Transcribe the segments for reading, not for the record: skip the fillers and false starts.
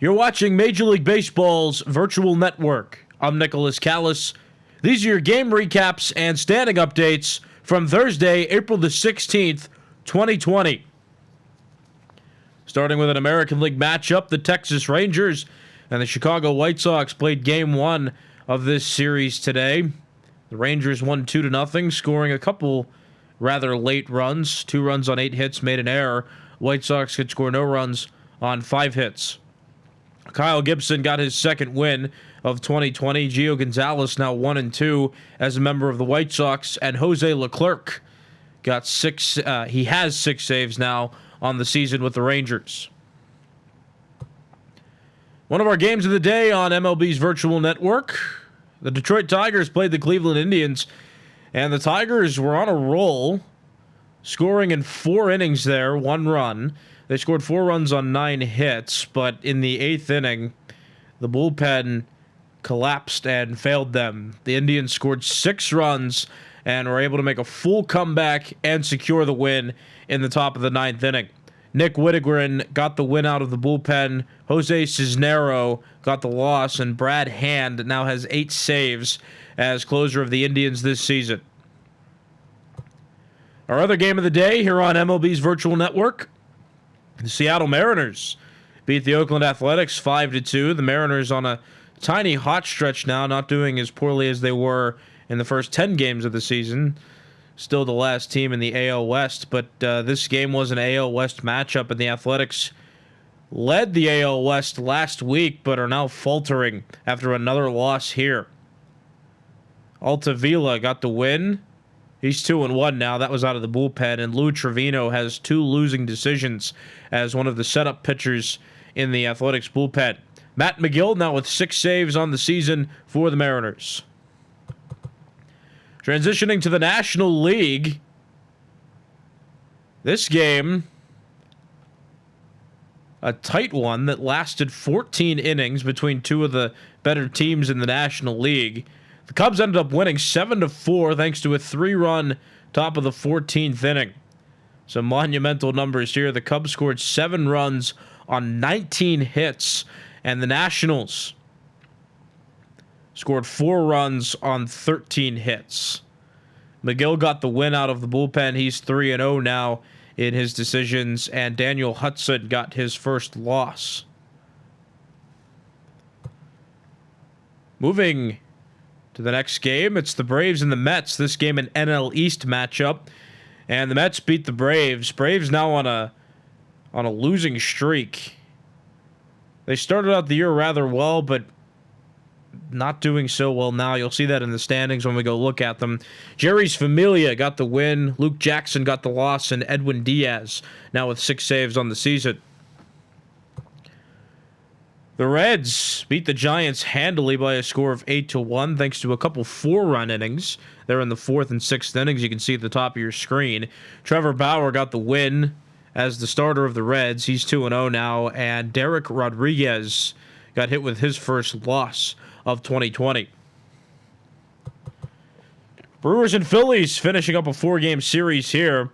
You're watching Major League Baseball's virtual network. I'm Nicholas Callis. These are your game recaps and standing updates from Thursday, April the 16th, 2020. Starting with an American League matchup, the Texas Rangers and the Chicago White Sox played Game 1 of this series today. The Rangers won 2-0, scoring a couple rather late runs. 2 runs on 8 hits, made an error. White Sox could score no runs on 5 hits. Kyle Gibson got his second win of 2020. Gio Gonzalez now 1-2 as a member of the White Sox, and Jose Leclerc got 6. He has 6 saves now on the season with the Rangers. One of our games of the day on MLB's virtual network. The Detroit Tigers played the Cleveland Indians, and the Tigers were on a roll, scoring in 4 innings there, 1 run. They scored 4 runs on 9 hits, but in the 8th inning, the bullpen collapsed and failed them. The Indians scored 6 runs and were able to make a full comeback and secure the win in the top of the 9th inning. Nick Whittegren got the win out of the bullpen. Jose Cisnero got the loss, and Brad Hand now has 8 saves as closer of the Indians this season. Our other game of the day here on MLB's virtual network. The Seattle Mariners beat the Oakland Athletics 5-2. The Mariners on a tiny hot stretch now, not doing as poorly as they were in the first 10 games of the season. Still the last team in the AL West, but this game was an AL West matchup, and the Athletics led the AL West last week, but are now faltering after another loss here. Altavilla got the win. He's 2-1 now. That was out of the bullpen. And Lou Trevino has 2 losing decisions as one of the setup pitchers in the Athletics bullpen. Matt McGill now with 6 saves on the season for the Mariners. Transitioning to the National League. This game, a tight one that lasted 14 innings between 2 of the better teams in the National League. The Cubs ended up winning 7-4 thanks to a 3-run top of the 14th inning. Some monumental numbers here. The Cubs scored 7 runs on 19 hits, and the Nationals scored 4 runs on 13 hits. McGill got the win out of the bullpen. He's 3-0 now in his decisions, and Daniel Hudson got his first loss. Moving to the next game, it's the Braves and the Mets. This game an NL East matchup, and the Mets beat the Braves. Braves now on a losing streak. They started out the year rather well, but not doing so well now. You'll see that in the standings when we go look at them. Jerry's Familia got the win. Luke Jackson got the loss, and Edwin Diaz now with 6 saves on the season. The Reds beat the Giants handily by a score of 8-1 thanks to a couple 4-run innings. They're in the 4th and 6th innings. You can see at the top of your screen. Trevor Bauer got the win as the starter of the Reds. He's 2-0 now, and Derek Rodriguez got hit with his first loss of 2020. Brewers and Phillies finishing up a 4-game series here,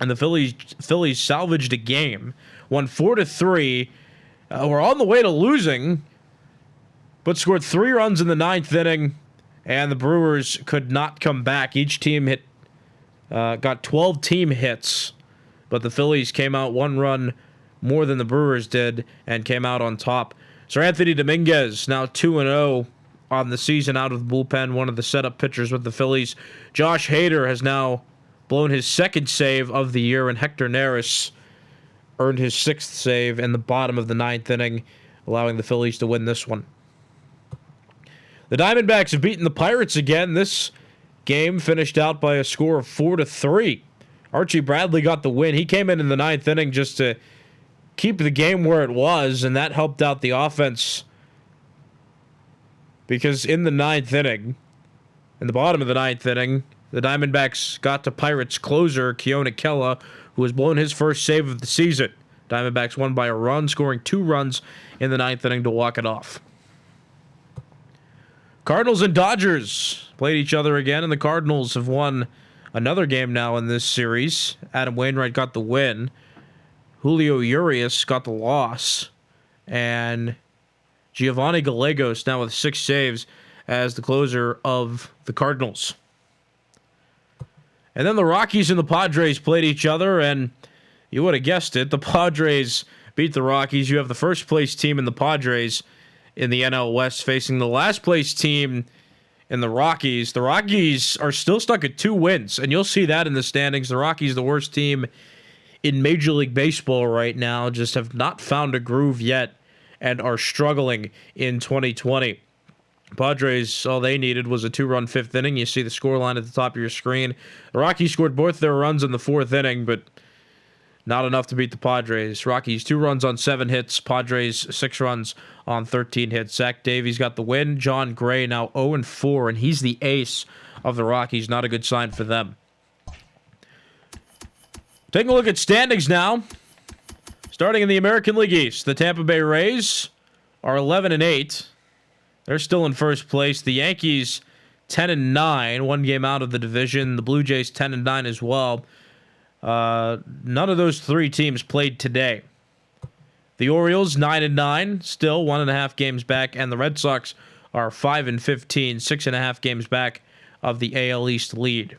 and the Phillies salvaged a game, won 4-3. Were on the way to losing, but scored 3 runs in the 9th inning, and the Brewers could not come back. Each team got 12 team hits, but the Phillies came out 1 run more than the Brewers did and came out on top. Sir Anthony Dominguez now 2-0 on the season out of the bullpen, one of the setup pitchers with the Phillies. Josh Hader has now blown his 2nd save of the year, and Hector Neris earned his 6th save in the bottom of the 9th inning, allowing the Phillies to win this one. The Diamondbacks have beaten the Pirates again. This game finished out by a score of 4-3. Archie Bradley got the win. He came in the 9th inning just to keep the game where it was, and that helped out the offense because in the 9th inning, in the bottom of the 9th inning, the Diamondbacks got to Pirates closer Keone Kela, who has blown his first save of the season. Diamondbacks won by a run, scoring 2 runs in the 9th inning to walk it off. Cardinals and Dodgers played each other again, and the Cardinals have won another game now in this series. Adam Wainwright got the win. Julio Urias got the loss. And Giovanni Gallegos now with 6 saves as the closer of the Cardinals. And then the Rockies and the Padres played each other, and you would have guessed it, the Padres beat the Rockies. You have the first place team in the Padres in the NL West facing the last place team in the Rockies. The Rockies are still stuck at 2 wins, and you'll see that in the standings. The Rockies, the worst team in Major League Baseball right now, just have not found a groove yet and are struggling in 2020. Padres, all they needed was a 2-run 5th inning. You see the scoreline at the top of your screen. The Rockies scored both their runs in the 4th inning, but not enough to beat the Padres. Rockies 2 runs on 7 hits. Padres 6 runs on 13 hits. Zach Davies got the win. John Gray now 0-4, and he's the ace of the Rockies. Not a good sign for them. Taking a look at standings now. Starting in the American League East, the Tampa Bay Rays are 11-8. They're still in first place. The Yankees 10-9, 1 game out of the division. The Blue Jays 10-9 as well. None of those 3 teams played today. The Orioles 9-9, still 1.5 games back, and the Red Sox are 5-15, 6.5 games back of the AL East lead.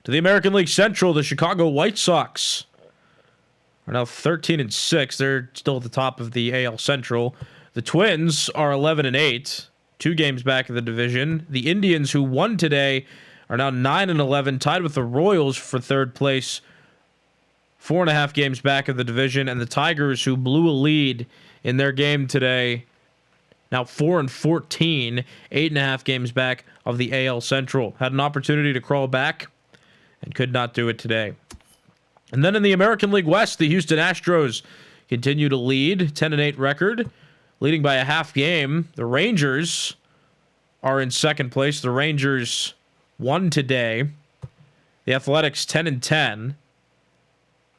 To the American League Central, the Chicago White Sox are now 13-6. They're still at the top of the AL Central. The Twins are 11-8, 2 games back of the division. The Indians, who won today, are now 9-11, tied with the Royals for 3rd place, 4.5 games back of the division. And the Tigers, who blew a lead in their game today, now 4-14, 8.5 games back of the AL Central. Had an opportunity to crawl back and could not do it today. And then in the American League West, the Houston Astros continue to lead, 10-8 record, leading by a half game. The Rangers are in 2nd place. The Rangers won today. The Athletics 10-10.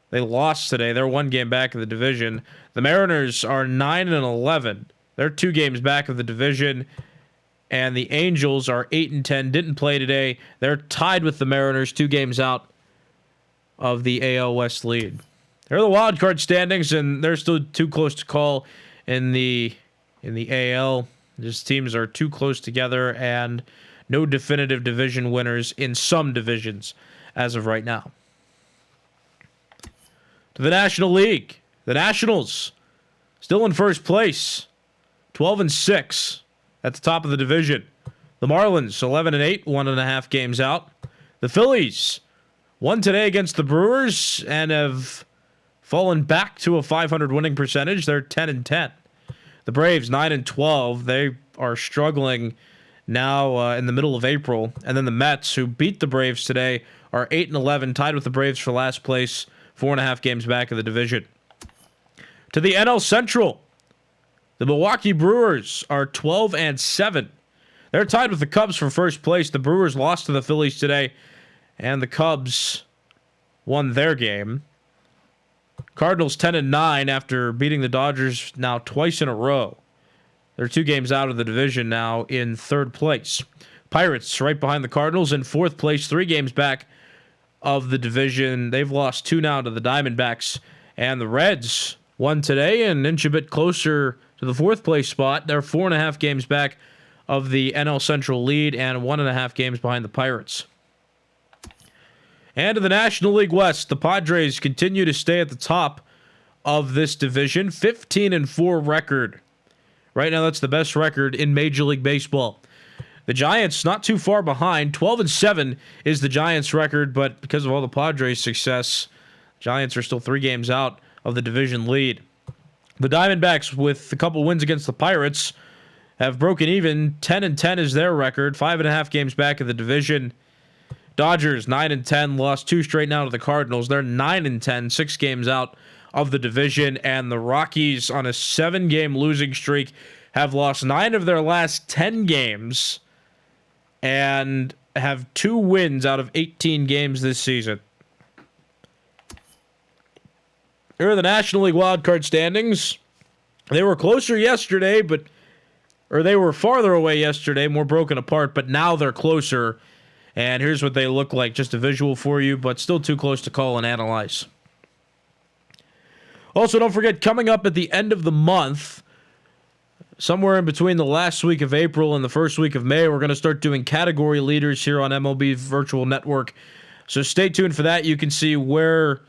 They lost today. They're 1 game back of the division. The Mariners are 9-11. They're 2 games back of the division. And the Angels are 8-10. Didn't play today. They're tied with the Mariners, 2 games out of the AL West lead. They're the wildcard standings, and they're still too close to call in the AL. Just teams are too close together, and no definitive division winners in some divisions as of right now. To the National League, the Nationals still in first place, 12-6 at the top of the division. The Marlins 11-8, 1.5 games out. The Phillies won today against the Brewers and have fallen back to a .500 winning percentage. They're 10-10. The Braves 9-12. They are struggling now in the middle of April. And then the Mets, who beat the Braves today, are 8-11, tied with the Braves for last place, 4.5 games back of the division. To the NL Central, the Milwaukee Brewers are 12-7. They're tied with the Cubs for first place. The Brewers lost to the Phillies today, and the Cubs won their game. Cardinals 10-9 after beating the Dodgers now twice in a row. They're 2 games out of the division now in 3rd place. Pirates right behind the Cardinals in 4th place, 3 games back of the division. They've lost 2 now to the Diamondbacks. And the Reds won today and inch a bit closer to the 4th place spot. They're 4.5 games back of the NL Central lead and 1.5 games behind the Pirates. And to the National League West, the Padres continue to stay at the top of this division. 15-4 record. Right now, that's the best record in Major League Baseball. The Giants not too far behind. 12-7 is the Giants' record, but because of all the Padres' success, Giants are still 3 games out of the division lead. The Diamondbacks, with a couple wins against the Pirates, have broken even. 10-10 is their record. 5.5 games back of the division. Dodgers 9-10, lost 2 straight now to the Cardinals. They're 9-10, 6 games out of the division. And the Rockies, on a 7-game losing streak, have lost 9 of their last 10 games and have 2 wins out of 18 games this season. Here are the National League wildcard standings. They were closer yesterday, or they were farther away yesterday, more broken apart, but now they're closer. And here's what they look like, just a visual for you, but still too close to call and analyze. Also, don't forget, coming up at the end of the month, somewhere in between the last week of April and the first week of May, we're going to start doing category leaders here on MLB Virtual Network. So stay tuned for that. You can see where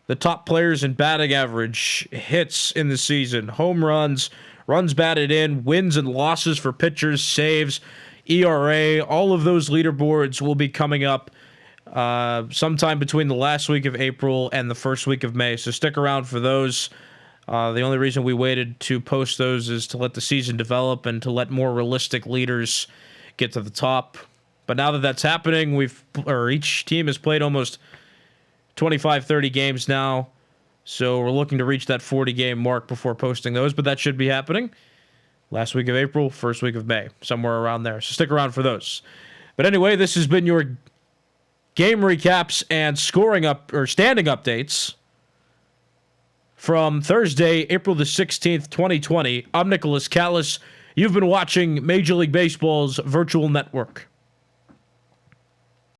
the top players in batting average, hits in the season, home runs, runs batted in, wins and losses for pitchers, saves, ERA, all of those leaderboards will be coming up sometime between the last week of April and the first week of May. So stick around for those. The only reason we waited to post those is to let the season develop and to let more realistic leaders get to the top. But now that that's happening, each team has played almost 25, 30 games now. So we're looking to reach that 40-game mark before posting those, but that should be happening last week of April, first week of May, somewhere around there. So stick around for those. But anyway, this has been your game recaps and standing updates from Thursday, April the 16th, 2020. I'm Nicholas Callis. You've been watching Major League Baseball's Virtual Network.